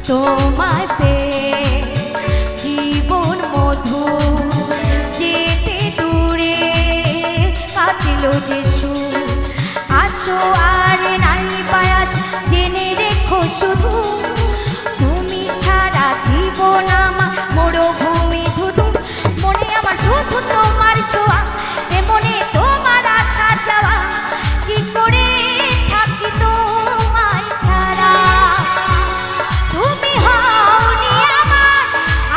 তোমায় পেয়ে জীবন মধু যেতে দূরে কাটিল যে সুর। আসো আর নাই পায়াস জেনে রেখো শুধু তুমি ছাড়া জীবন আমার মরুভূমি ধুধু। মনে আমার শুধু তোমার ছোঁয়া এ মনে তোমার আশা যাওয়া কি করে থাকি তোমায় ছাড়া। তুমি হওনি আমার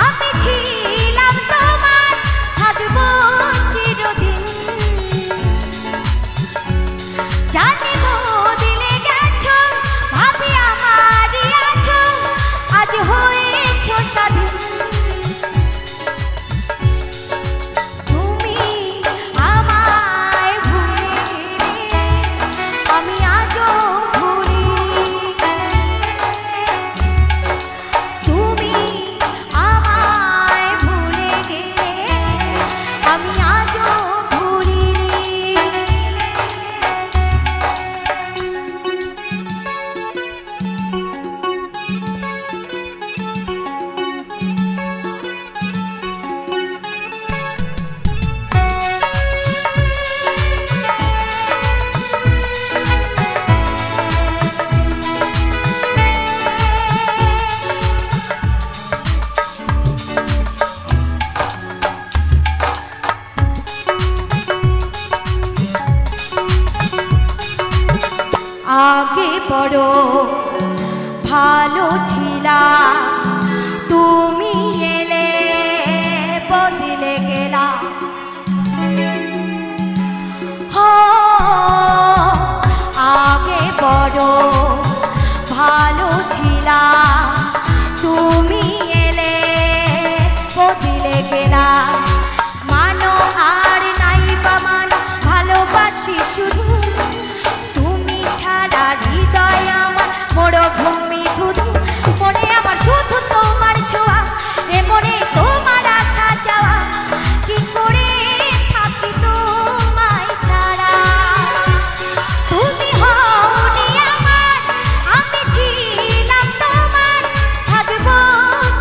আমি ছিলাম তোমার থাকবো চিরদিন। জানি বদলে গেছো ভাবি আমারই আছো আজ হয়েছো স্বাধীন। তুমি আমায় ভুলে গেলে আমি আজও ভুলিনি। তুমি আমায় ভুলে গেলে আমি আজও ভুলিনি। আগে বড় ভালো ছিলাম তুমি এলে বদলে গেলা। আগে বড় ভালো ছিলাম তুমি এলে বদলে গেলা। মানো আর নাই বা মানো ভালোবাসি শুধু তুমি ছাড়া হৃদয় আমার মরুভূমি ধুধু। মনে আমার শুধু তোমার ছোঁয়া এ মনে তোমার আশা যাওয়া কি করে থাকি তোমায় ছাড়া। তুমি হওনি আমার আমি ছিলাম তোমার থাকবো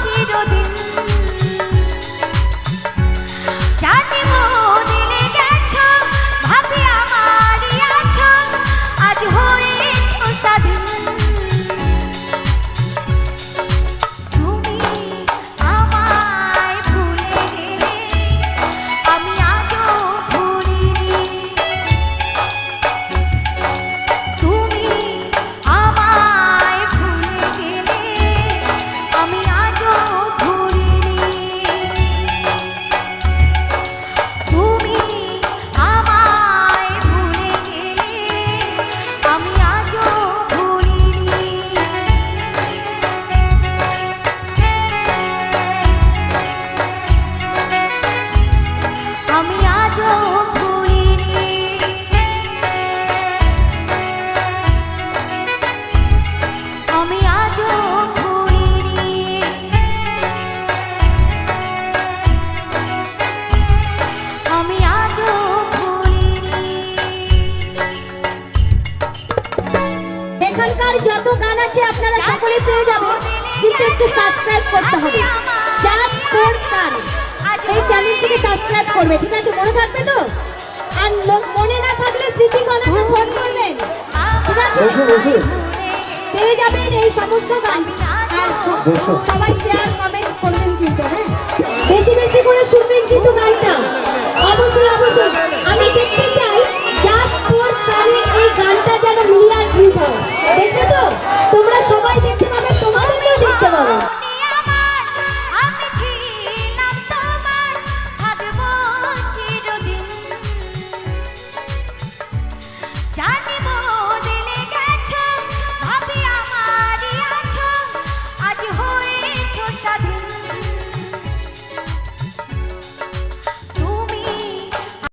চিরদিন। জানি বদলে গেছো ভাবি আমারই আছো আজ হয়েছো স্বাধীন। তুমি আমায় ভুলে গেলে আমি আজও ভুলিনি। তুমি আমায় ভুলে গেলে আমি আজও ভুলিনি। তুমি আমায় ভুলে গেলে আমি আজও ভুলিনি। আমি আজও ভুলিনি। আমি আজও ভুলিনি। আমি আজও ভুলিনি। এখানকার যত গান আছে আপনারা সকলে পেয়ে যাবেন, কিন্তু একটু সাবস্ক্রাইব করতে হবে। জাস্ট ফর গান এই চ্যানেলটিকে সাবস্ক্রাইব করবে, ঠিক আছে? মনে থাকবে তো? আর মনে না থাকলে স্মৃতিকণাকে ফোন করবেন, ঠিক আছে? পেয়ে যাবেন এই সমস্ত গান। আর সবাই শেয়ার কমেন্ট করবেন কিন্তু, হ্যাঁ বেশি বেশি করে শুনবেন কিন্তু গানটা অবশ্যই অবশ্যই। আমি দেখতে চাই জাস্ট ফর গানের এই গানটা যেন মিলিয়ন ভিউজ হয়, দেখবে তো?